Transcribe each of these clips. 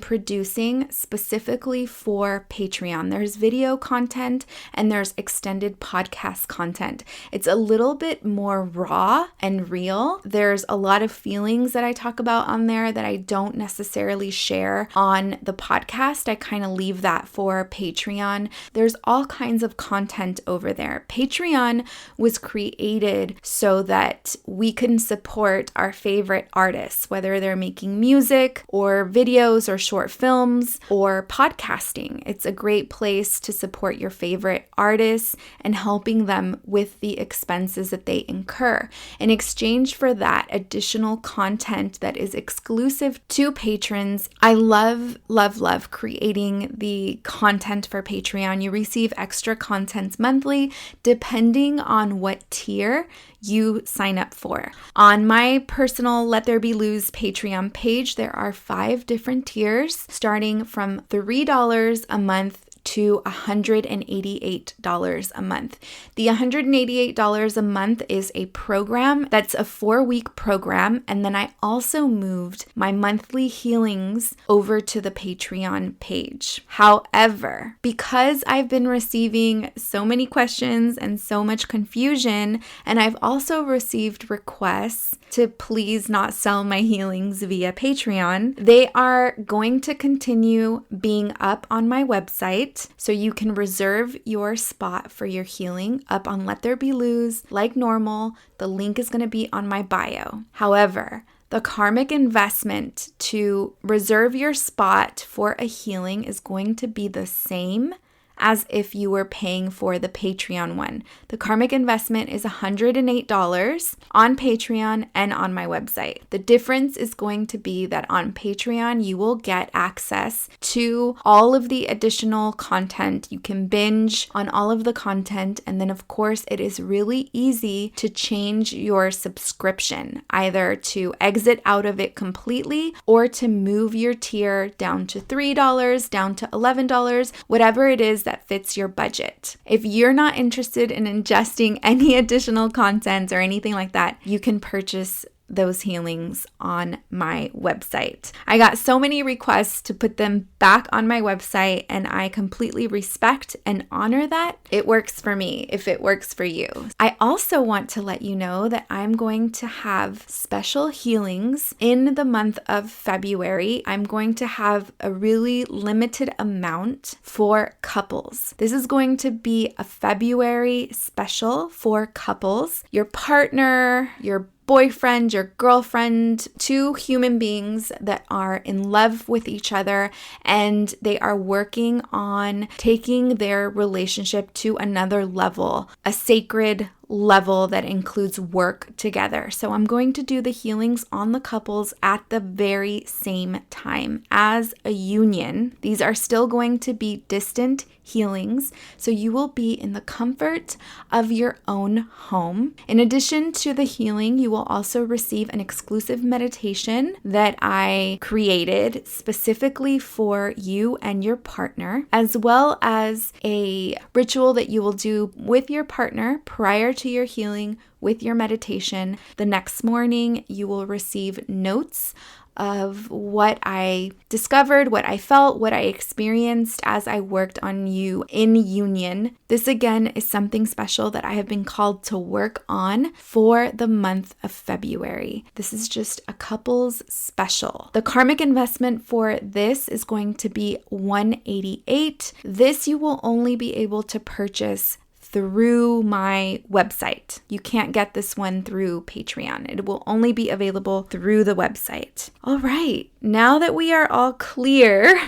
producing specifically for Patreon. There's video content and there's extended podcast content. It's a little bit more raw and real. There's a lot of feelings that I talk about on there that I don't necessarily share on the podcast. I kind of leave that for Patreon. There's all kinds of content over there. Patreon was created so that we can support our favorite artists, whether they're making music or videos or short films or podcasting. It's a great place to support your favorite artists and helping them with the expenses that they incur. In exchange for that additional content that is exclusive to patrons, I love creating the content for Patreon. You receive extra content monthly depending on what tier you sign up for. On my personal Let There Be Luz Patreon page, there are 5 different tiers starting from $3 a month to $188 a month. The $188 a month is a program that's a 4-week program, and then I also moved my monthly healings over to the Patreon page. However, because I've been receiving so many questions and so much confusion, and I've also received requests to please not sell my healings via Patreon, they are going to continue being up on my website. So you can reserve your spot for your healing up on Let There Be Luz like normal. The link is going to be on my bio. However, the karmic investment to reserve your spot for a healing is going to be the same as if you were paying for the Patreon one. The karmic investment is $108 on Patreon and on my website. The difference is going to be that on Patreon, you will get access to all of the additional content. You can binge on all of the content. And then, of course, it is really easy to change your subscription, either to exit out of it completely or to move your tier down to $3, down to $11, whatever it is that fits your budget. If you're not interested in ingesting any additional content or anything like that, you can purchase those healings on my website. I got so many requests to put them back on my website, and I completely respect and honor that. It works for me if it works for you. I also want to let you know that I'm going to have special healings in the month of February. I'm going to have a really limited amount for couples. This is going to be a February special for couples. Your partner, your boyfriend, your girlfriend, 2 human beings that are in love with each other and they are working on taking their relationship to another level, a sacred level that includes work together. So I'm going to do the healings on the couples at the very same time as a union. These are still going to be distant healings, so you will be in the comfort of your own home. In addition to the healing, you will also receive an exclusive meditation that I created specifically for you and your partner, as well as a ritual that you will do with your partner prior to your healing with your meditation. The next morning, you will receive notes of what I discovered, what I felt, what I experienced as I worked on you in union. This again is something special that I have been called to work on for the month of February. This is just a couple's special. The karmic investment for this is going to be $188. This you will only be able to purchase through my website. You can't get this one through Patreon. It will only be available through the website. All right, now that we are all clear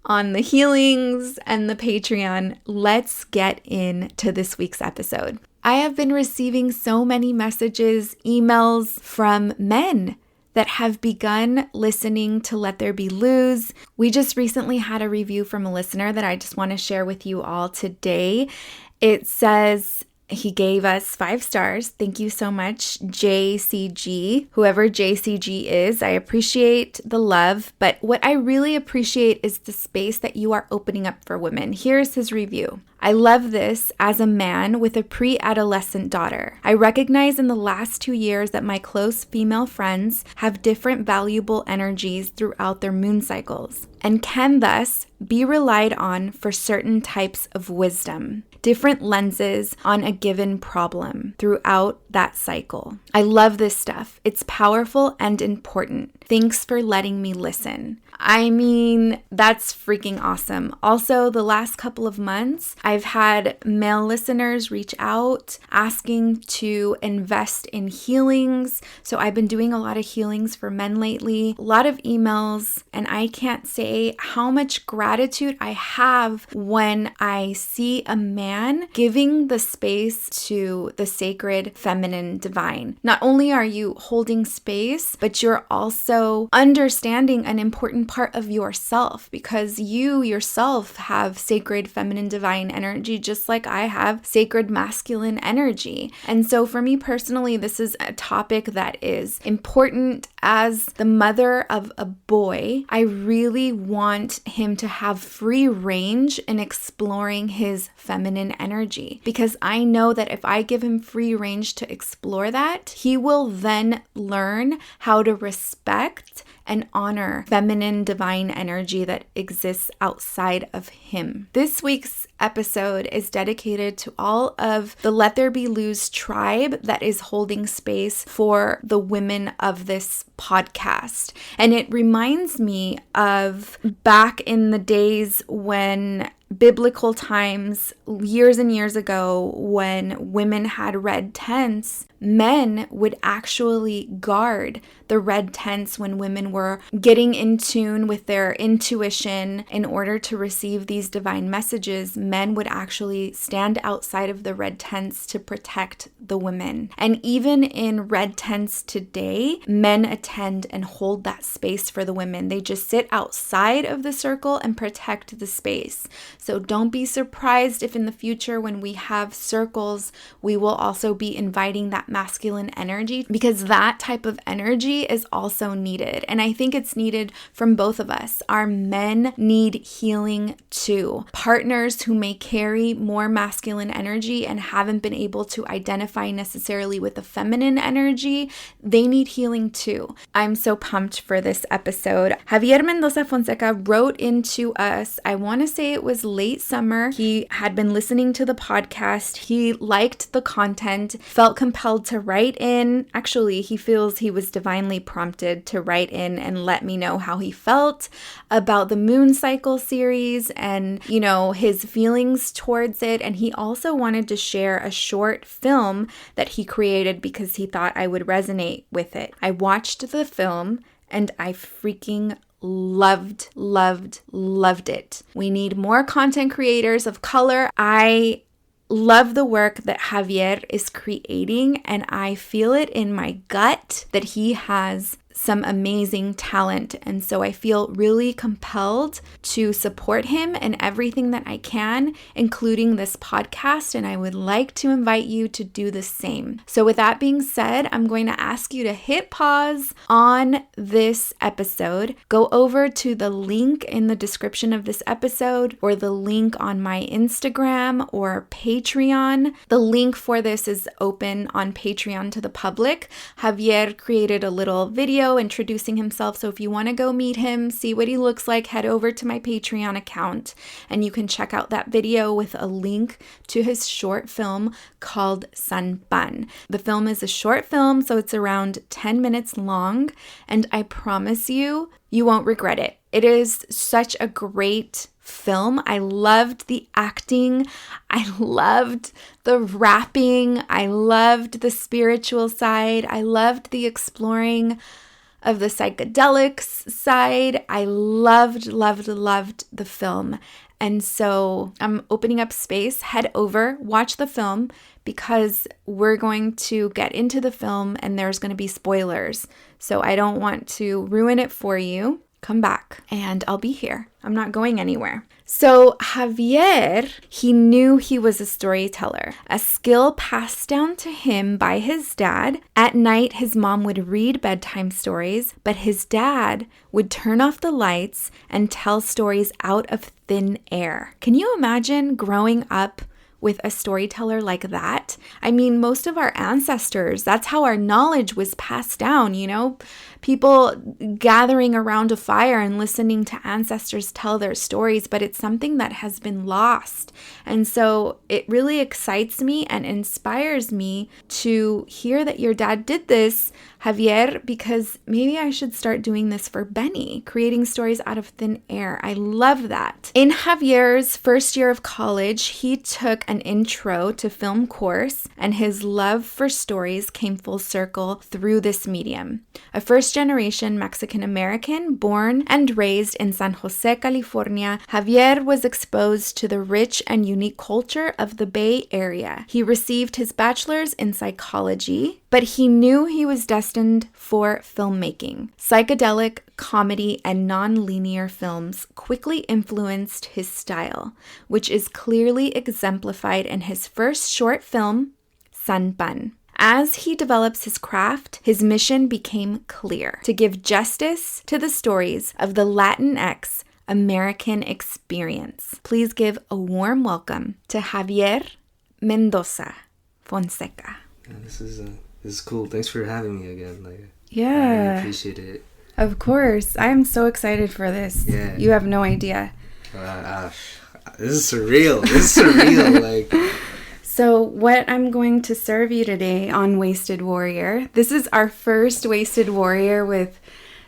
on the healings and the Patreon, let's get into this week's episode. I have been receiving so many messages, emails from men that have begun listening to Let There Be Luz. We just recently had a review from a listener that I just want to share with you all today. It says he gave us 5 stars. Thank you so much, JCG. Whoever JCG is, I appreciate the love, but what I really appreciate is the space that you are opening up for women. Here's his review. I love this as a man with a pre-adolescent daughter. I recognize in the last 2 years that my close female friends have different valuable energies throughout their moon cycles and can thus be relied on for certain types of wisdom, different lenses on a given problem throughout that cycle. I love this stuff. It's powerful and important. Thanks for letting me listen. I mean, that's freaking awesome. Also, the last couple of months, I've had male listeners reach out asking to invest in healings. So I've been doing a lot of healings for men lately, a lot of emails, and I can't say how much gratitude I have when I see a man giving the space to the sacred feminine divine. Not only are you holding space, but you're also understanding an important part of yourself, because you yourself have sacred feminine divine energy just like I have sacred masculine energy. And so for me personally, this is a topic that is important. As the mother of a boy, I really want him to have free range in exploring his feminine energy, because I know that if I give him free range to explore that, he will then learn how to respect and honor feminine divine energy that exists outside of him. This week's episode is dedicated to all of the Let There Be Luz tribe that is holding space for the women of this podcast. And it reminds me of back in the days when biblical times, years and years ago, when women had red tents, men would actually guard the red tents when women were getting in tune with their intuition in order to receive these divine messages. Men would actually stand outside of the red tents to protect the women. And even in red tents today, men attend and hold that space for the women. They just sit outside of the circle and protect the space. So don't be surprised if in the future when we have circles, we will also be inviting that masculine energy, because that type of energy is also needed. And I think it's needed from both of us. Our men need healing too. Partners who may carry more masculine energy and haven't been able to identify necessarily with the feminine energy, they need healing too. I'm so pumped for this episode. Javier Mendoza Fonseca wrote into us, I want to say it was late summer. He had been listening to the podcast. He liked the content, felt compelled to write in. Actually, he feels he was divinely prompted to write in and let me know how he felt about the moon cycle series and, his feelings towards it. And he also wanted to share a short film that he created because he thought I would resonate with it. I watched the film and I freaking loved it. We need more content creators of color. I love the work that Javier is creating, and I feel it in my gut that he has some amazing talent. And so I feel really compelled to support him in everything that I can, including this podcast. And I would like to invite you to do the same. So with that being said, I'm going to ask you to hit pause on this episode. Go over to the link in the description of this episode or the link on my Instagram or Patreon. The link for this is open on Patreon to the public. Javier created a little video introducing himself, so if you want to go meet him, see what he looks like, head over to my Patreon account and you can check out that video with a link to his short film called San Pan. The film is a short film, so it's around 10 minutes long, and I promise you, you won't regret it. It is such a great film. I loved the acting. I loved the rapping. I loved the spiritual side. I loved the exploring of the psychedelics side. I loved the film. And so I'm opening up space. Head over, watch the film, because we're going to get into the film and there's going to be spoilers. So I don't want to ruin it for you. come back and I'll be here. I'm not going anywhere. So Javier, he knew he was a storyteller, a skill passed down to him by his dad. At night, his mom would read bedtime stories, but his dad would turn off the lights and tell stories out of thin air. Can you imagine growing up with a storyteller like that? I mean, most of our ancestors, that's how our knowledge was passed down, you know? People gathering around a fire and listening to ancestors tell their stories, but it's something that has been lost. And so it really excites me and inspires me to hear that your dad did this, Javier, because maybe I should start doing this for Benny, creating stories out of thin air. I love that. In Javier's first year of college, he took an intro to film course, and his love for stories came full circle through this medium. A first-generation Mexican-American born and raised in San Jose, California, Javier was exposed to the rich and unique culture of the Bay Area. He received his bachelor's in psychology, but he knew he was destined for filmmaking. Psychedelic, comedy, and non-linear films quickly influenced his style, which is clearly exemplified in his first short film, San Pan. As he develops his craft, his mission became clear: to give justice to the stories of the Latinx American experience. Please give a warm welcome to Javier Mendoza Fonseca. Yeah, this is cool. Thanks for having me again. Yeah. I really appreciate it. Of course. I'm so excited for this. Yeah. You have no idea. This is surreal. So what I'm going to serve you today on Wasted Warrior, this is our first Wasted Warrior with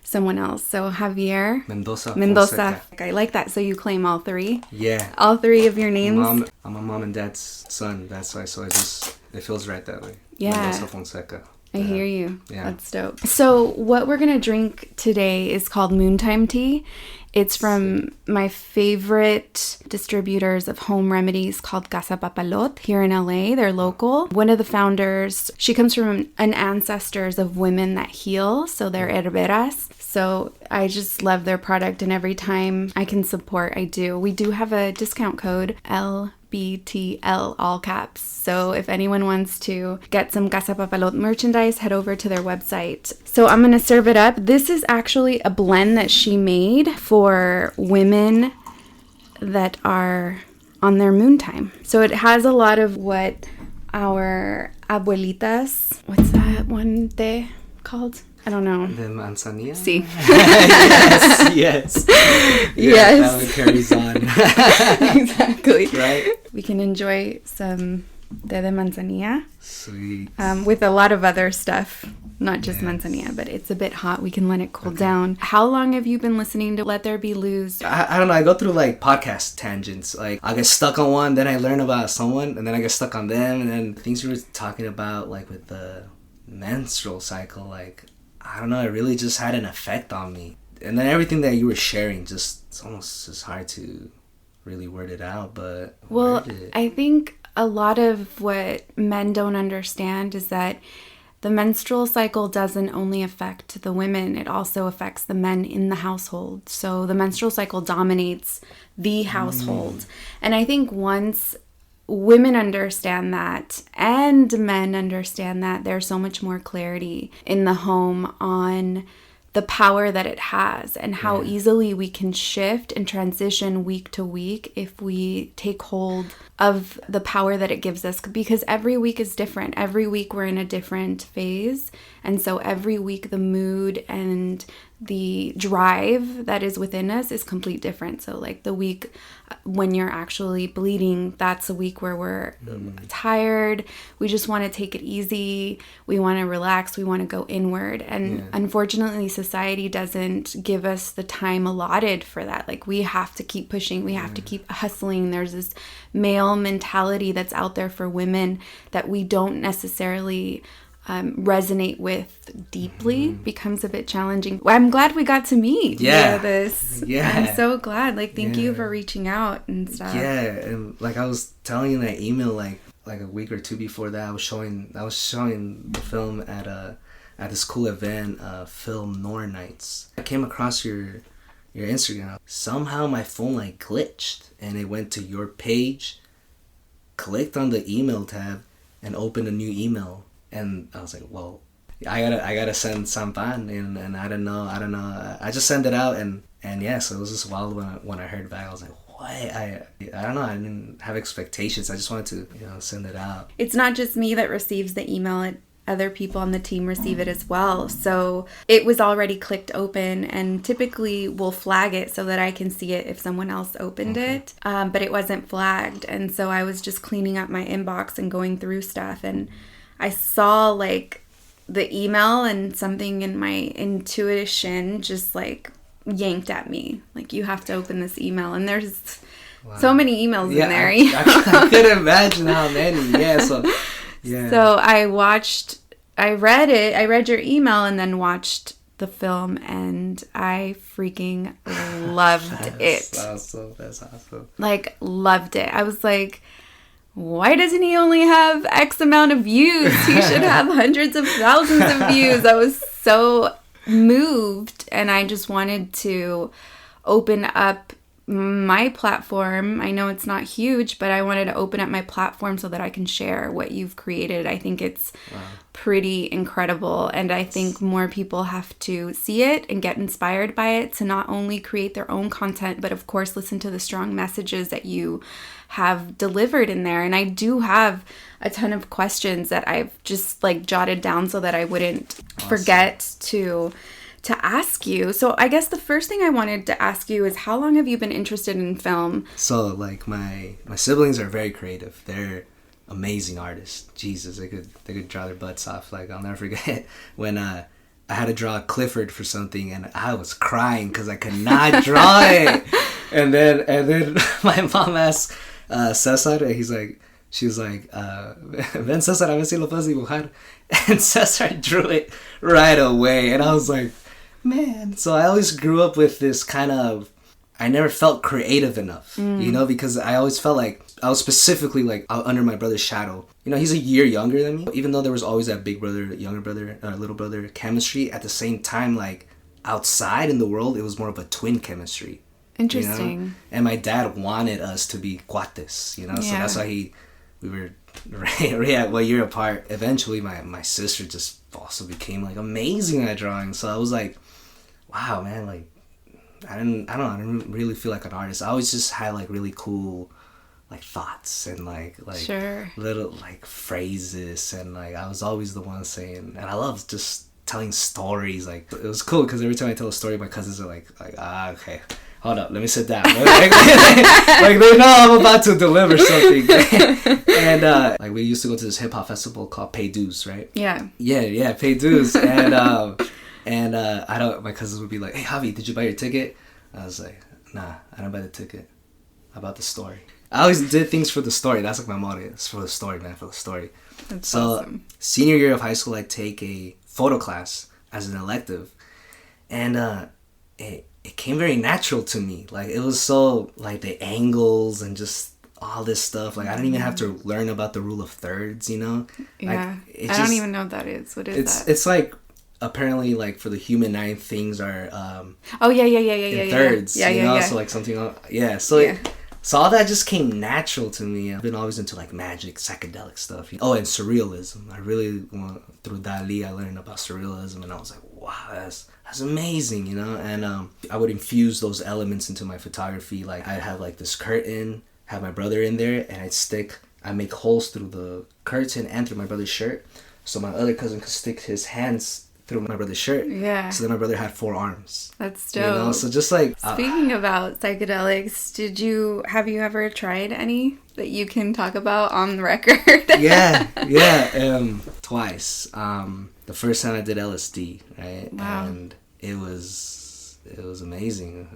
someone else. So Javier Mendoza. I like that. So you claim all three? Yeah. All three of your names? I'm a mom and dad's son. That's why. So it feels right that way. Yeah. Mendoza Fonseca. I hear you. Yeah. That's dope. So what we're going to drink today is called Moontime Tea. It's from my favorite distributors of home remedies called Casa Papalot here in LA. They're local. One of the founders, she comes from an ancestors of women that heal. So they're herberas. So I just love their product, and every time I can support, I do. We do have a discount code, LBTL, all caps. So if anyone wants to get some Casa Papalot merchandise, head over to their website. So I'm going to serve it up. This is actually a blend that she made for women that are on their moon time. So it has a lot of what our abuelitas, what's that one day called? I don't know. The manzanilla? Sí. yes. Yes. How it carries on. Exactly. Right? We can enjoy some de manzanilla. Sweet. With a lot of other stuff. Not just Yes. manzanilla, but it's a bit hot. We can let it cool down. How long have you been listening to Let There Be Loose? I don't know. I go through podcast tangents. I get stuck on one, then I learn about someone, and then I get stuck on them, and then things we were talking about, with the menstrual cycle, I don't know, it really just had an effect on me. And then everything that you were sharing, it's almost just hard to really word it out, but... Well, I think a lot of what men don't understand is that the menstrual cycle doesn't only affect the women, it also affects the men in the household. So the menstrual cycle dominates the household. And I think once women understand that and men understand that, there's so much more clarity in the home on the power that it has and how easily we can shift and transition week to week if we take hold of the power that it gives us, because every week is different. Every week we're in a different phase, and so every week the mood and the drive that is within us is completely different. So the week when you're actually bleeding, that's a week where we're tired, we just want to take it easy, we want to relax, we want to go inward, and unfortunately society doesn't give us the time allotted for that. We have to keep pushing, we have to keep hustling. There's this male mentality that's out there for women that we don't necessarily resonate with deeply. Becomes a bit challenging. I'm glad we got to meet via this. I'm so glad. Thank you for reaching out and stuff. Yeah, and I was telling you in that email, like a week or two before that, I was showing the film at this cool event, Film Noir Nights. I came across your your Instagram. Somehow my phone like glitched and it went to your page, clicked on the email tab, and opened a new email. And I was like, well, I gotta send Sampan, and I don't know. I just sent it out, and yeah, so it was just wild when I heard back. I was like, what? I don't know. I didn't have expectations. I just wanted to, send it out. It's not just me that receives the email. Other people on the team receive it as well. So it was already clicked open, and typically we'll flag it so that I can see it if someone else opened it. But it wasn't flagged. And so I was just cleaning up my inbox and going through stuff, and I saw like the email, and something in my intuition just like yanked at me. Like, you have to open this email. And there's so many emails in there. I could imagine how many. Yeah, so... Yeah. So I read your email and then watched the film, and I freaking loved it. That's awesome. Like, loved it. I was like, why doesn't he only have X amount of views? He should have hundreds of thousands of views. I was so moved, and I just wanted to open up my platform. I know it's not huge, but I wanted to open up my platform so that I can share what you've created. I think it's pretty incredible, and I think more people have to see it and get inspired by it to not only create their own content, but of course listen to the strong messages that you have delivered in there. And I do have a ton of questions that I've just like jotted down so that I wouldn't forget to ask you. So I guess the first thing I wanted to ask you is, how long have you been interested in film? So like my siblings are very creative. They're amazing artists. Jesus, they could draw their butts off. Like, I'll never forget when I had to draw Clifford for something, and I was crying because I could not draw it. And then my mom asked Cesar, and she was like, ven Cesar, a ver si lo puedes dibujar. And Cesar drew it right away, and I was like, man. So I always grew up with this kind of, I never felt creative enough, because I always felt like I was specifically like under my brother's shadow. He's a year younger than me. Even though there was always that big brother, younger brother, little brother chemistry, at the same time, like outside in the world, it was more of a twin chemistry. Interesting. And my dad wanted us to be cuates, so that's why we were a year apart. Eventually, my sister just also became like amazing at drawing. So I was like, wow, man, like I didn't really feel like an artist. I always just had like really cool like thoughts and like sure. little like phrases, and like I was always the one saying, and I love just telling stories. Like, it was cool because every time I tell a story, my cousins are like okay, hold up, let me sit down. like they know I'm about to deliver something. And like we used to go to this hip hop festival called Pay Dues, right? Yeah, Pay Dues. And my cousins would be like, hey Javi, did you buy your ticket? I was like, nah, I didn't buy the ticket. I bought the story. I always did things for the story. That's like my motto. It's for the story, man, for the story. That's awesome. Senior year of high school, I take a photo class as an elective, and it came very natural to me. Like, it was so like the angles and just all this stuff. Like, I didn't even have to learn about the rule of thirds, Yeah. Like, I don't even know what that is. What is that? It's like, apparently, like, for the human eye, things are in thirds. Yeah. So like something. So all that just came natural to me. I've been always into like magic, psychedelic stuff. Oh, and surrealism. I really through Dali, I learned about surrealism, and I was like, wow, that's amazing, And I would infuse those elements into my photography. Like, I'd have like this curtain, have my brother in there, and I'd make holes through the curtain and through my brother's shirt, so my other cousin could stick his hands through my brother's shirt. Yeah. So then my brother had 4 arms. That's dope. So just like... Speaking about psychedelics, have you ever tried any that you can talk about on the record? Yeah. Twice. The first time I did LSD, right? Wow. And it was amazing.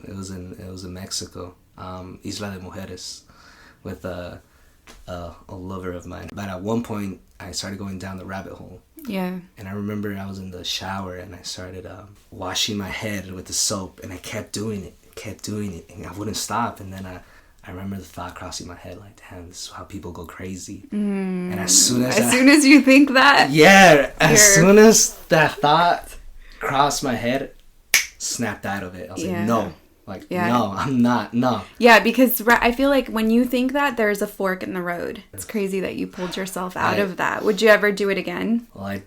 It was in Mexico, Isla de Mujeres, with a lover of mine. But at one point, I started going down the rabbit hole. Yeah. And I remember I was in the shower and I started washing my head with the soap, and I kept doing it, and I wouldn't stop. And then I remember the thought crossing my head, like, damn, this is how people go crazy. And as soon as you think that, as soon as that thought crossed my head, snapped out of it. I was Yeah. like, no. Like, Yeah. no, I'm not. No. Yeah, because I feel like when you think that, there's a fork in the road. It's crazy that you pulled yourself out of that. Would you ever do it again? Well, I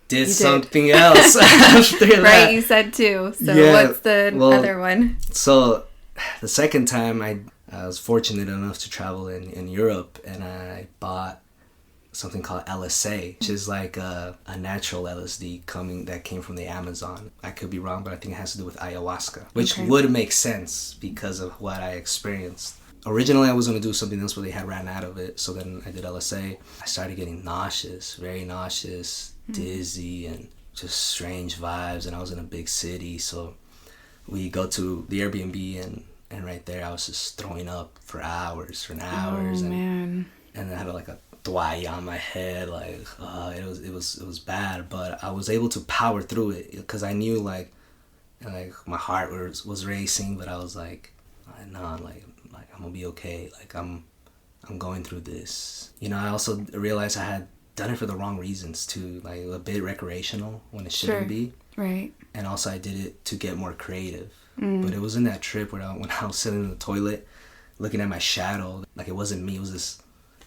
did something else after that. Right, you said too. So what's the other one? So the second time I was fortunate enough to travel in Europe, and I bought something called LSA, which is like a natural LSD that came from the Amazon. I could be wrong, but I think it has to do with ayahuasca, which would make sense because of what I experienced. Originally, I was going to do something else, but they had ran out of it. So then I did LSA. I started getting nauseous, very nauseous, dizzy, and just strange vibes. And I was in a big city, so we go to the Airbnb, and right there, I was just throwing up for hours and hours. Oh, man. And I had like a toalla on my head, like it was bad, but I was able to power through it because I knew like my heart was racing, but I was like, no, like I'm gonna be okay, like I'm going through this. You know, I also realized I had done it for the wrong reasons too, like a bit recreational when it shouldn't be. Right. And also I did it to get more creative. But it was in that trip when I was sitting in the toilet looking at my shadow, like it wasn't me, it was this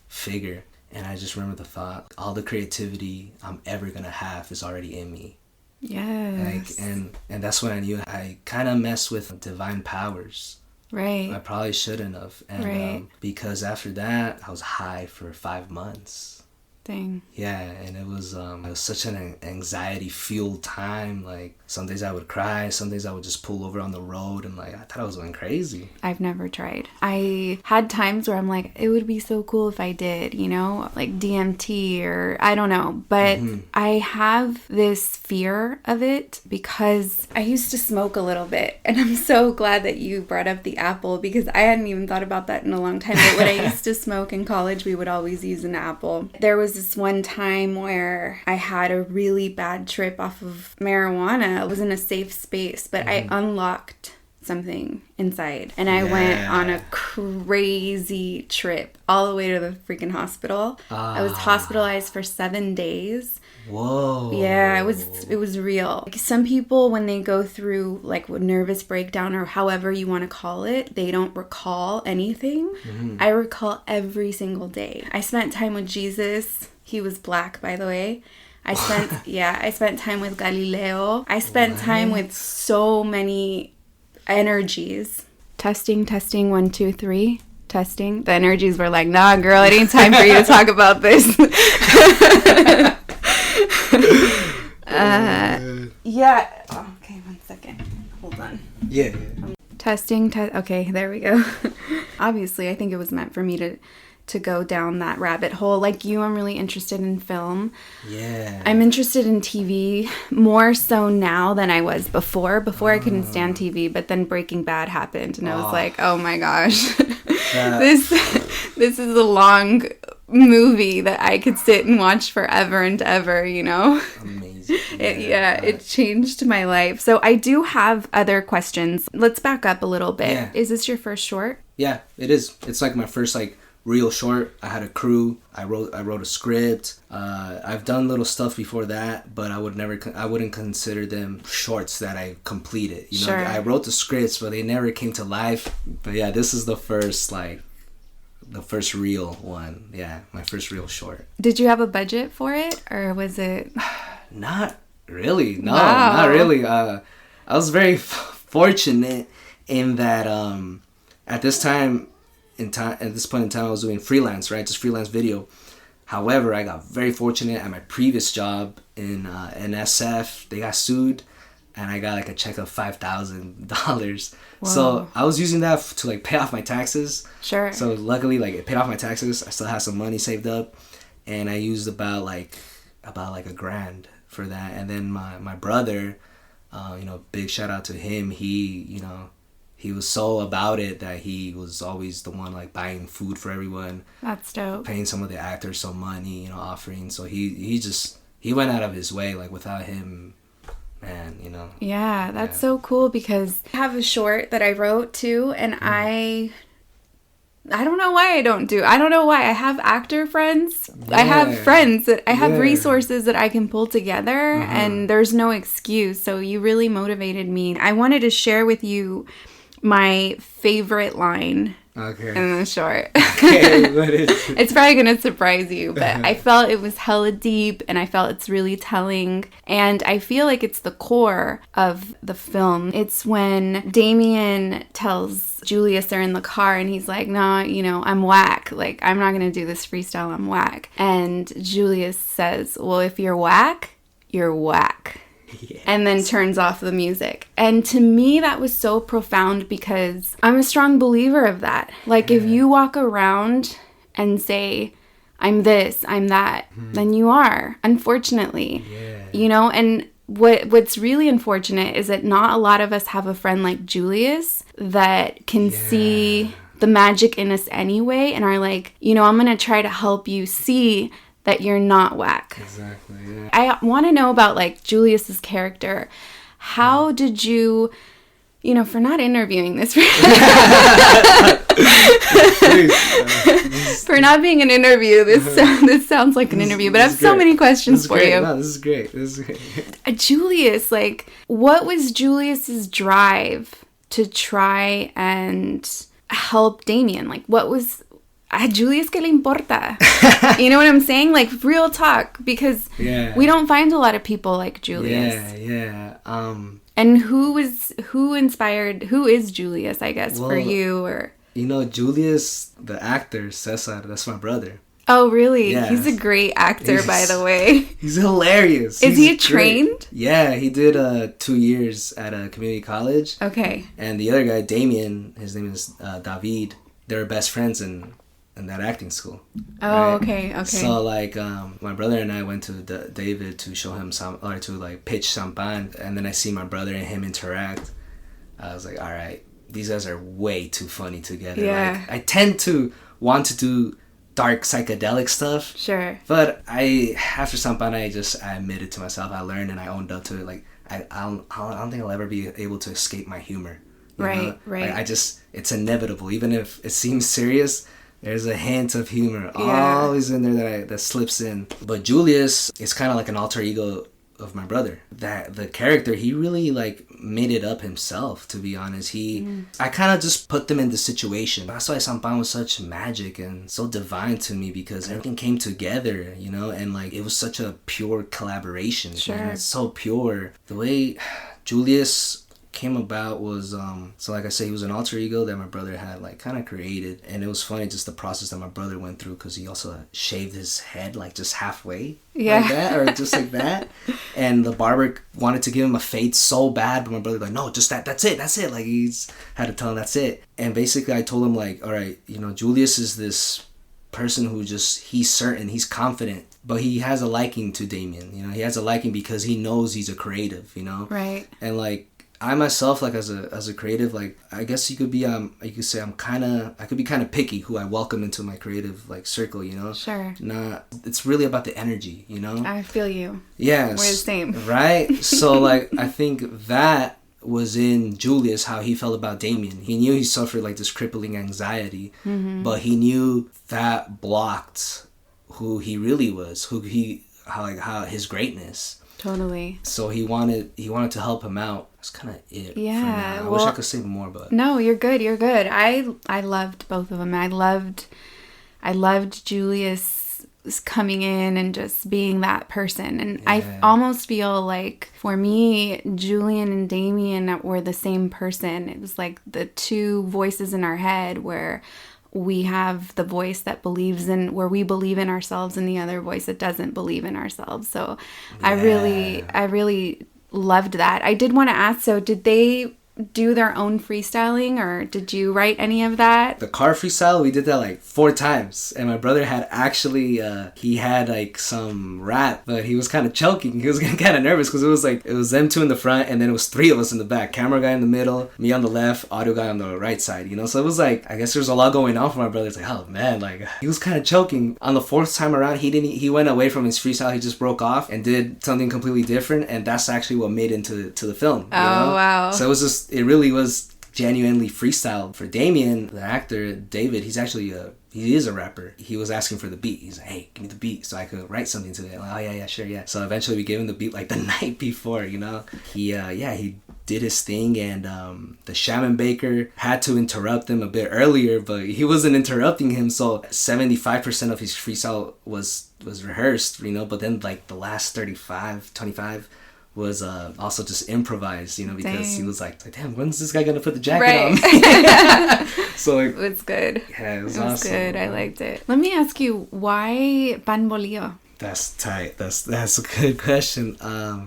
figure. And I just remember the thought, all the creativity I'm ever gonna have is already in me. Yes. Like, and that's when I knew I kind of messed with divine powers. Right. I probably shouldn't have. And because after that, I was high for 5 months. Dang. Yeah, and it was such an anxiety-fueled time. Like, some days I would cry, some days I would just pull over on the road, and like I thought I was going crazy. I've never tried. I had times where I'm like, it would be so cool if I did, you know, like DMT or I don't know. But I have this fear of it because I used to smoke a little bit. And I'm so glad that you brought up the apple because I hadn't even thought about that in a long time. But when I used to smoke in college, we would always use an apple. There was this one time where I had a really bad trip off of marijuana. I was in a safe space, but I unlocked something inside and I went on a crazy trip all the way to the freaking hospital. I was hospitalized for 7 days. Whoa. Yeah, it was real. Like some people, when they go through like a nervous breakdown or however you want to call it, they don't recall anything. I recall every single day. I spent time with Jesus. He was black, by the way. I spent time with Galileo. I spent time with so many energies. Testing, 1, 2, 3. Testing. The energies were like, nah, girl, it ain't time for you to talk about this. Yeah. Okay, 1 second. Hold on. Yeah. Testing. Okay, there we go. Obviously, I think it was meant for me to go down that rabbit hole. Like you, I'm really interested in film. Yeah. I'm interested in TV more so now than I was before. Before I couldn't stand TV, but then Breaking Bad happened and I was like, oh my gosh. This is a long movie that I could sit and watch forever and ever, you know? Amazing. It changed my life. So I do have other questions. Let's back up a little bit. Yeah. Is this your first short? Yeah, it is. It's like my first like real short. I had a crew. I wrote a script. I've done little stuff before that, but I wouldn't consider them shorts that I completed. You know, I wrote the scripts, but they never came to life. But yeah, this is the first real one. Yeah, my first real short. Did you have a budget for it, or was it? Not really. No, Wow. Not really. I was very fortunate in that at this point in time, I was doing freelance, right? Just freelance video. However, I got very fortunate at my previous job in NSF. They got sued, and I got like a check of $5,000. So I was using that to like pay off my taxes. Sure. So luckily, like it paid off my taxes. I still had some money saved up, and I used about like $1,000 for that. And then my brother, big shout out to him. He was so about it that he was always the one like buying food for everyone. That's dope. Paying some of the actors some money, offering. So he went out of his way. Like without him, man, Yeah, that's so cool because I have a short that I wrote too, and I I don't know why I don't do. I don't know why. I have actor friends. I have friends that I have resources that I can pull together, and there's no excuse. So you really motivated me. I wanted to share with you my favorite line in the short. Okay, what is it? It's probably going to surprise you, but I felt it was hella deep, and I felt it's really telling. And I feel like it's the core of the film. It's when Damien tells Julius they're in the car, and he's like, nah, you know, I'm whack. Like, I'm not going to do this freestyle. I'm whack. And Julius says, well, if you're whack, you're whack. Yes. And then turns off the music. And to me, that was so profound because I'm a strong believer of that. Like, if you walk around and say, I'm this, I'm that, then you are, unfortunately. You know, and what's really unfortunate is that not a lot of us have a friend like Julius that can see the magic in us anyway and are like, you know, I'm going to try to help you see that you're not whack. Exactly, yeah. I want to know about, like, Julius's character. How did you, you know, for not interviewing this, for not being an interview, this sounds like an interview, but I have so many questions for you. No, this is great. Julius, like, what was Julius's drive to try and help Damien? Like, what was... A Julius que le importa? You know what I'm saying? Like, real talk, because we don't find a lot of people like Julius. And who is Julius, I guess, for you? Or you know, Julius, the actor, Cesar, that's my brother. Oh, really? Yeah. He's a great actor, by the way. He's hilarious. Is he trained? Yeah, he did 2 years at a community college. Okay. And the other guy, Damien, his name is David. They were best friends in that acting school. Oh, right? Okay. So, like, my brother and I went to David to show him to, like, pitch Sampan, and then I see my brother and him interact. I was like, all right, these guys are way too funny together. Yeah. Like, I tend to want to do dark psychedelic stuff. Sure. But after Sampan, I admitted to myself, I learned and I owned up to it. Like, I don't think I'll ever be able to escape my humor. Right. Like, it's inevitable. Even if it seems serious, there's a hint of humor always in there that slips in. But Julius is kind of like an alter ego of my brother. That the character, he really, like, made it up himself, to be honest. I kind of just put them in the situation. That's why Sampan was such magic and so divine to me, because everything came together, you know, and, like, it was such a pure collaboration. Sure. It's so pure. The way Julius came about was so, like I say, he was an alter ego that my brother had, like, kind of created, and it was funny just the process that my brother went through, because he also shaved his head, like, just halfway, like that, or just like that, and the barber wanted to give him a fade so bad, but my brother was like, no, just that's it, like, he's had to tell him that's it. And basically I told him, like, all right, you know, Julius is this person who he's certain, he's confident, but he has a liking to Damien, you know, he has a liking because he knows he's a creative, you know, right? And, like, I myself, like, as a creative, like, I guess you could say I could be kind of picky who I welcome into my creative, like, circle, you know? Sure. It's really about the energy, you know? I feel you. Yes. We're the same. Right? So, like, I think that was in Julius, how he felt about Damien. He knew he suffered, like, this crippling anxiety, but he knew that blocked who he really was, how his greatness. Totally. So he wanted to help him out. That's kind of it. Yeah. I wish I could say more, but no, you're good. I loved both of them. I loved Julius coming in and just being that person. And I almost feel like, for me, Julian and Damien were the same person. It was like the two voices in our head, where we have the voice that believes in, where we believe in ourselves, and the other voice that doesn't believe in ourselves. So I really loved that. I did want to ask, so did they do their own freestyling, or did you write any of that? The car freestyle, we did that like 4 times, and my brother had actually he had like some rap, but he was kind of choking. He was getting kind of nervous because it was them 2 in the front, and then it was 3 of us in the back. Camera guy in the middle, me on the left, audio guy on the right side, you know. So it was like, I guess there's a lot going on for my brother. It's like, oh man, like, he was kind of choking. On the 4th time around, he went away from his freestyle. He just broke off and did something completely different, and that's actually what made into the film. Oh, you know? Wow. So it was just, it really was genuinely freestyled for Damien, the actor. David, he's actually he is a rapper. He was asking for the beat. He's like, hey, give me the beat so I could write something to it. I'm like, oh yeah, sure, yeah. So eventually we gave him the beat like the night before, you know. He did his thing, and the Shaman Baker had to interrupt him a bit earlier, but he wasn't interrupting him, so 75% of his freestyle was rehearsed, you know, but then like the last 25 was also just improvised, you know, because he was like, damn, when's this guy gonna put the jacket on me? So like, it was good. Yeah, it was awesome. Good. I liked it. Let me ask you, why Pan Bolillo? That's tight. That's a good question.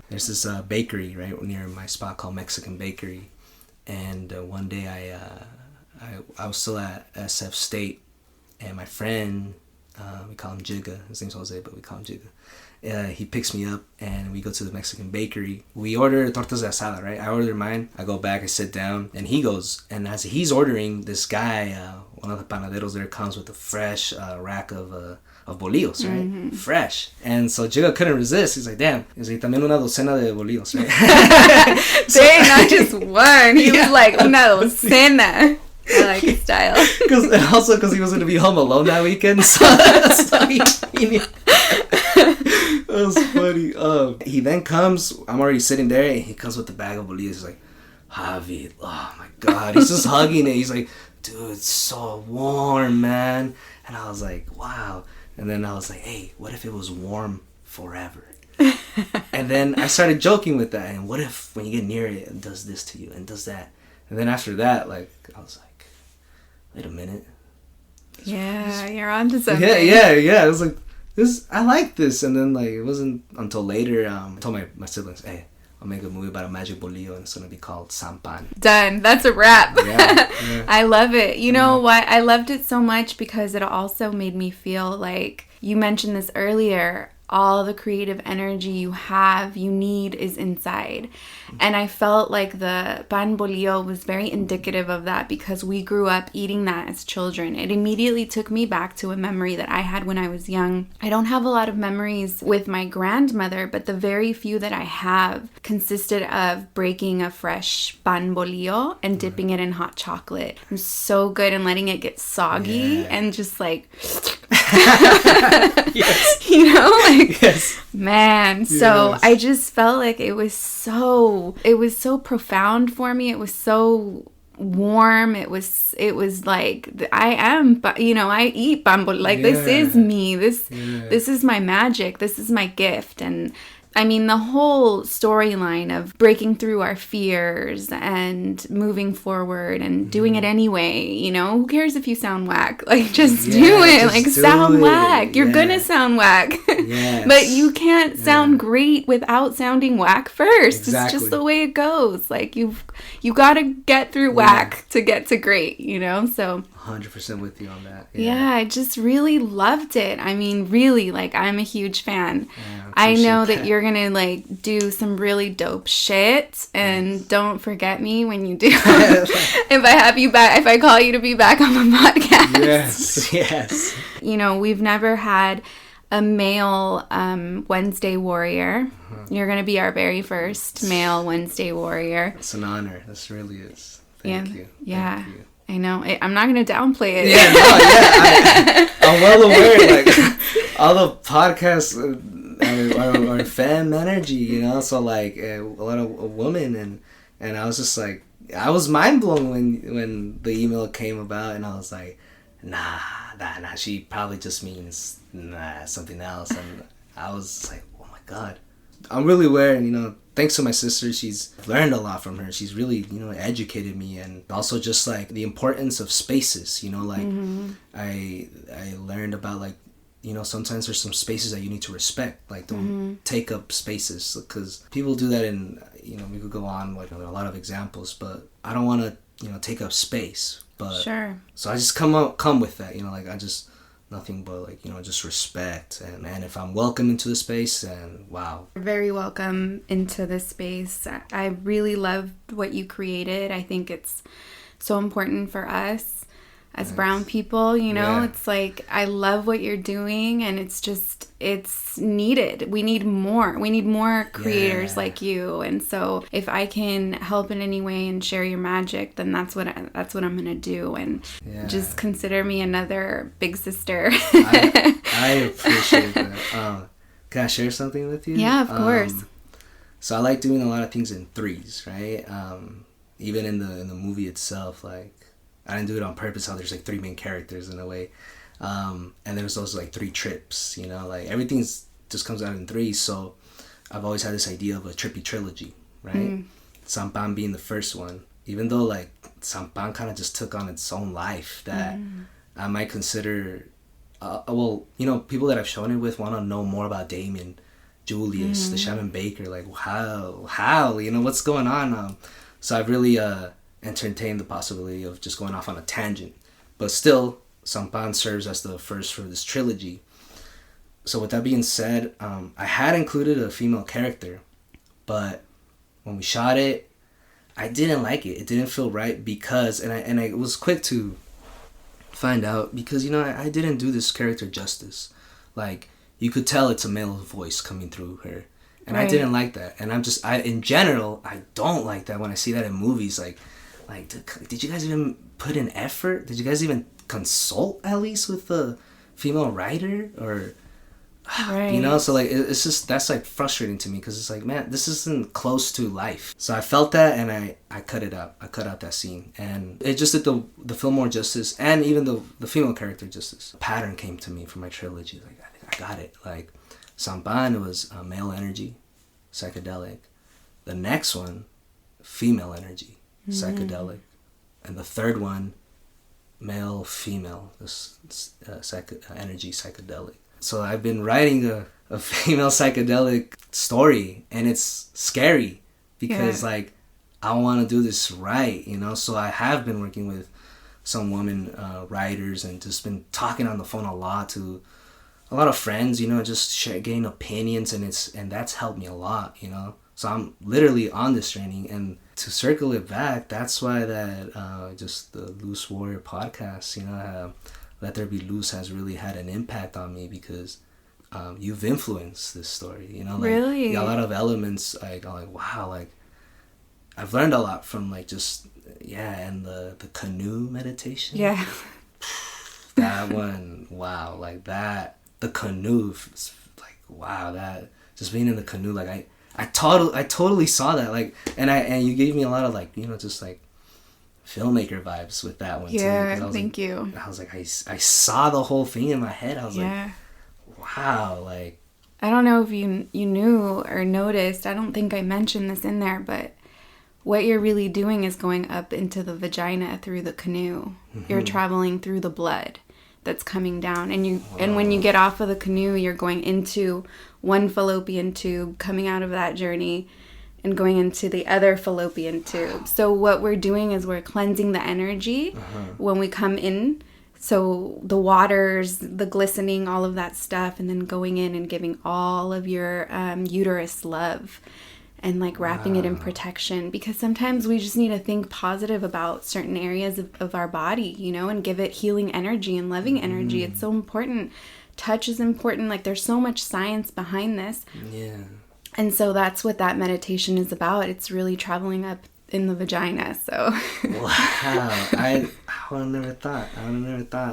There's this bakery right near my spot called Mexican Bakery, and one day I was still at SF State, and my friend, we call him Jigga. His name's Jose, but we call him Jigga. He picks me up, and we go to the Mexican Bakery. We order tortas de asada, right? I order mine. I go back, I sit down, and he goes. And as he's ordering, this guy, one of the panaderos there, comes with a fresh rack of bolillos, right? Mm-hmm. Fresh. And so Jigga couldn't resist. He's like, damn. He's like, también una docena de bolillos, right? Dang, not just one. He was like, una docena. I like his style. And also because he was going to be home alone that weekend. So he that was funny. He then comes, I'm already sitting there, and he comes with the bag of bolillos. He's like, Javi, oh my God. He's just hugging it. He's like, dude, it's so warm, man. And I was like, wow. And then I was like, hey, what if it was warm forever? And then I started joking with that. And what if when you get near it, it does this to you and does that? And then after that, like, I was like, wait a minute. You're onto something. Yeah. I was like, I like this. And then, like, it wasn't until later, I told my siblings, hey, I'll make a movie about a magic bolillo, and it's going to be called Sampan. Done. That's a wrap. Yeah. I love it. You know what? I loved it so much because it also made me feel like, you mentioned this earlier, all the creative energy you need is inside. And I felt like the pan bolillo was very indicative of that because we grew up eating that as children. It immediately took me back to a memory that I had when I was young. I don't have a lot of memories with my grandmother, but the very few that I have consisted of breaking a fresh pan bolillo and dipping it in hot chocolate. It was so good, and letting it get soggy and just like... Yes. You know, like, yes. Man. So I just felt like it was so profound for me. It was so warm. It was like, I eat bamboo. Like, this is me. This is my magic. This is my gift. And I mean, the whole storyline of breaking through our fears and moving forward and doing it anyway, you know, who cares if you sound whack? Like, just do it. Like, sound whack. You're gonna sound whack. Yes. But you can't sound great without sounding whack first. Exactly. It's just the way it goes. Like, you gotta get through whack to get to great, you know? So 100% with you on that. Yeah, I just really loved it. I mean, really, like, I'm a huge fan. I know that you're gonna, like, do some really dope shit, and don't forget me when you do. If I have you back, if I call you to be back on the podcast. Yes. You know, we've never had a male Wednesday warrior. You're gonna be our very first male Wednesday warrior. It's an honor. This really is. Thank you. Yeah. Thank you. I know. I'm not going to downplay it. I'm well aware. Like, all the podcasts are femme energy, you know. So like a lot of women, and I was just like, I was mind blown when the email came about, and I was like, nah. She probably just means something else, and I was like, oh my God. I'm really aware, and, you know, thanks to my sister, she's learned a lot from her. She's really, you know, educated me, and also just like the importance of spaces, you know, like I learned about, like, you know, sometimes there's some spaces that you need to respect, like don't take up spaces, because people do that, and, you know, we could go on with a lot of examples, but I don't want to, you know, take up space. But so I just come with that, you know, like I just nothing but, like, you know, just respect, and if I'm welcome into the space, and wow. Very welcome into this space. I really loved what you created. I think it's so important for us as brown people, you know. Yeah. It's like, I love what you're doing, and it's needed. We need more creators like you. And so if I can help in any way and share your magic, then that's what I'm gonna do. And just consider me another big sister. I appreciate that. Can I share something with you? Yeah, of course. So I like doing a lot of things in threes, right? Even in the movie itself, like, I didn't do it on purpose. How there's like three main characters in a way, and there's also like three trips. You know, like everything's just comes out in threes. So I've always had this idea of a trippy trilogy, right? Sampan being the first one, even though like Sampan kind of just took on its own life that I might consider. Well, you know, people that I've shown it with want to know more about Damien, Julius, the Shaman Baker. Like, how, you know, what's going on? So I've really entertained the possibility of just going off on a tangent. But still, Sampan serves as the first for this trilogy. So with that being said, I had included a female character, but when we shot it, I didn't like it. It didn't feel right because, and I was quick to find out, because, you know, I didn't do this character justice. Like, you could tell it's a male voice coming through her. And I didn't like that. And in general, I don't like that when I see that in movies. Like, did you guys even put in effort? Did you guys even consult at least with the female writer? Or, you know, so like, it's just, that's like frustrating to me, because it's like, man, this isn't close to life. So I felt that, and I cut it out. I cut out that scene. And it just did the film more justice, and even the female character justice. A pattern came to me for my trilogy. Like, I think I got it. Like, Sampan was male energy, psychedelic. The next one, female energy, psychedelic. And the third one, male, female, energy, psychedelic. So I've been writing a female psychedelic story, and it's scary because like, I want to do this right, you know? So I have been working with some women writers, and just been talking on the phone a lot to a lot of friends, you know, just getting opinions, and that's helped me a lot, you know? So I'm literally on this training, and to circle it back, that's why that just the Loose Warrior podcast, you know, Let There Be Loose has really had an impact on me, because you've influenced this story, you know? Like, really? A lot of elements, like, I'm like, wow, like, I've learned a lot from, like, just, and the canoe meditation. Yeah. That one, wow, like that, the canoe, like, wow, that, just being in the canoe, like, I totally saw that, like, and you gave me a lot of, like, you know, just like filmmaker vibes with that one too. Thank you. I was like, I saw the whole thing in my head. I was like, wow, like, I don't know if you knew or noticed, I don't think I mentioned this in there, but what you're really doing is going up into the vagina through the canoe. You're traveling through the blood that's coming down, and when you get off of the canoe, you're going into one fallopian tube, coming out of that journey and going into the other fallopian tube. So what we're doing is we're cleansing the energy when we come in. So the waters, the glistening, all of that stuff, and then going in and giving all of your uterus love, and like wrapping it in protection, because sometimes we just need to think positive about certain areas of our body, you know, and give it healing energy and loving energy. It's so important. Touch is important. Like, there's so much science behind this. Yeah. And so that's what that meditation is about. It's really traveling up in the vagina. So wow. I would have never thought.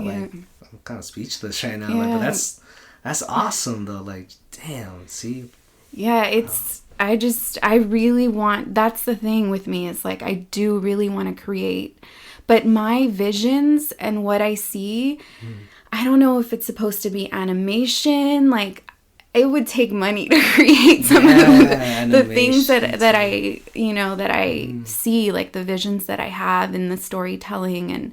Like, I'm kind of speechless right now. Like, but that's awesome though. Like, damn, see? Yeah, it's I really want, that's the thing with me, is like, I do really want to create, but my visions and what I see, I don't know if it's supposed to be animation. Like, it would take money to create some of the things that I, you know, that I see, like the visions that I have in the storytelling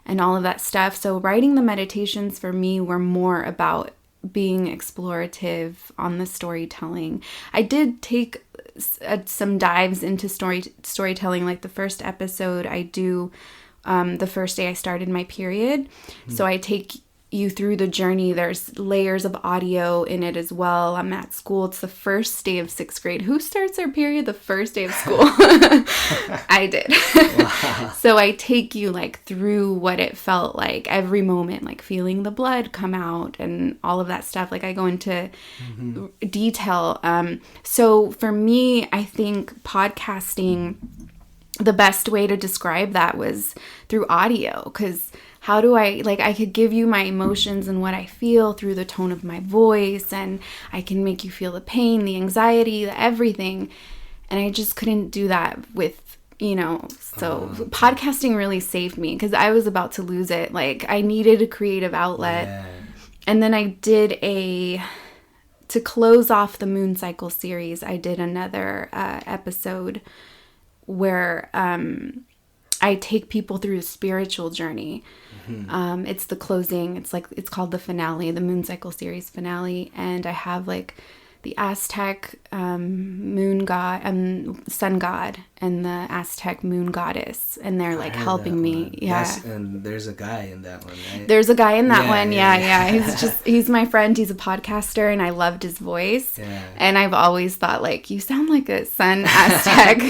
and all of that stuff. So writing the meditations for me were more about being explorative on the storytelling. I did take some dives into storytelling. Like the first episode I do, the first day I started my period. So I take you through the journey. There's layers of audio in it as well. I'm at school. It's the first day of 6th grade. Who starts their period the first day of school? I did. Wow. So I take you like through what it felt like every moment, like feeling the blood come out and all of that stuff. Like I go into detail. So for me, I think podcasting, the best way to describe that was through audio, because how do I could give you my emotions and what I feel through the tone of my voice, and I can make you feel the pain, the anxiety, the everything. And I just couldn't do that with, so podcasting really saved me because I was about to lose it. Like I needed a creative outlet. Yeah. And then I did to close off the Moon Cycle series, I did another episode where I take people through a spiritual journey. Mm-hmm. It's the closing. It's called the finale, the Moon Cycle series finale. And I have like the Aztec moon god and sun god and the Aztec moon goddess, and they're like helping me. Yeah. Yes, and there's a guy in that one, right? There's a guy in that one. Yeah. He's my friend. He's a podcaster, and I loved his voice. Yeah. And I've always thought like, you sound like a sun Aztec.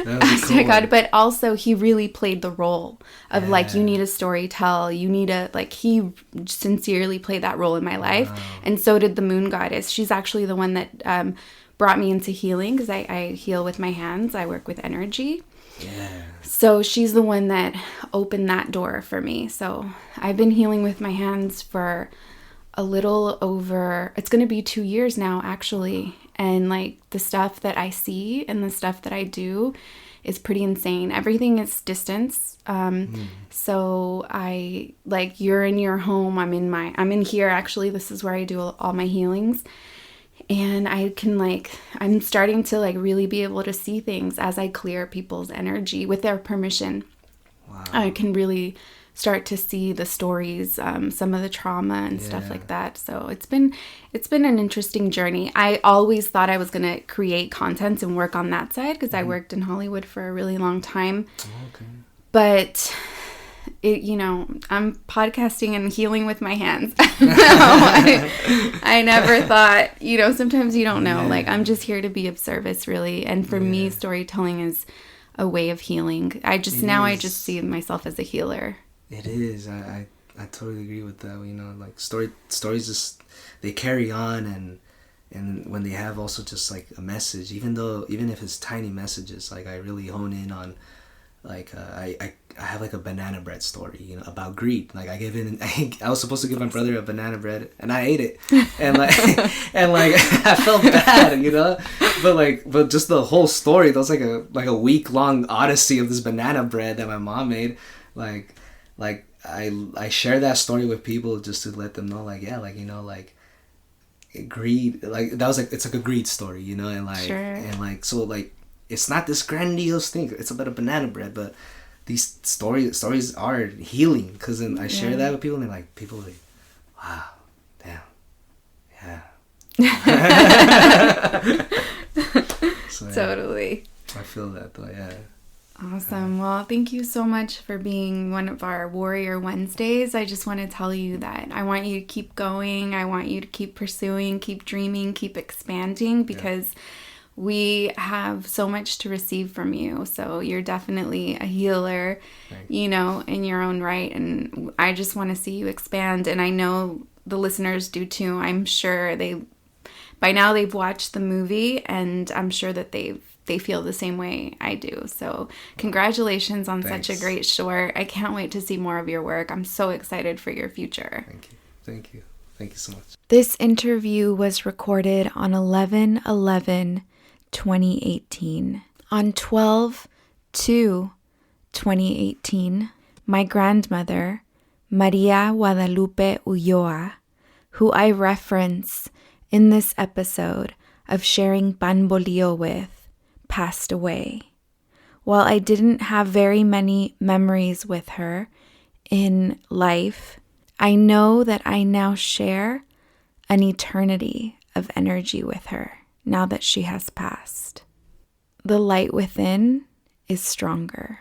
Aztec god, but also he really played the role of like, you need a story tell, you need a, like, he sincerely played that role in my life. And so did the moon goddess. She's actually the one that brought me into healing, because I heal with my hands. I work with energy. Yeah. So she's the one that opened that door for me. So I've been healing with my hands for a little over, it's going to be 2 years now, actually. And like the stuff that I see and the stuff that I do is pretty insane. Everything is distance. So I, like, you're in your home. I'm in here. Actually, this is where I do all my healings. And I can I'm starting to really be able to see things as I clear people's energy with their permission. Wow. I can really start to see the stories, some of the trauma and stuff like that. So it's been an interesting journey. I always thought I was going to create content and work on that side because I worked in Hollywood for a really long time. Okay. But I'm podcasting and healing with my hands. I never thought, sometimes you don't know, I'm just here to be of service, really. And for me, storytelling is a way of healing. I just see myself as a healer. It is. I totally agree with that. Stories just, they carry on, and when they have also just like a message, even if it's tiny messages, I really hone in on I have a banana bread story, about greed. I was supposed to give my brother a banana bread and I ate it. And I felt bad, but just the whole story, that was like a week long odyssey of this banana bread that my mom made. I share that story with people just to let them know, greed, that was it's a greed story, Sure. And so it's not this grandiose thing. It's about a banana bread, but these stories are healing, because then I share that with people, and people are like, wow, damn, yeah. So, totally. I feel that though, yeah. Awesome. Well, thank you so much for being one of our Warrior Wednesdays. I just want to tell you that I want you to keep going. I want you to keep pursuing, keep dreaming, keep expanding, because we have so much to receive from you. So you're definitely a healer, in your own right. And I just want to see you expand. And I know the listeners do too. I'm sure by now they've watched the movie, and I'm sure that they feel the same way I do. So congratulations on such a great short. I can't wait to see more of your work. I'm so excited for your future. Thank you so much. This interview was recorded on 11/11/2018. On 12/2/2018, my grandmother, Maria Guadalupe Ulloa, who I reference in this episode of Sharing Pan Bolillo with, passed away. While I didn't have very many memories with her in life, I know that I now share an eternity of energy with her now that she has passed. The light within is stronger.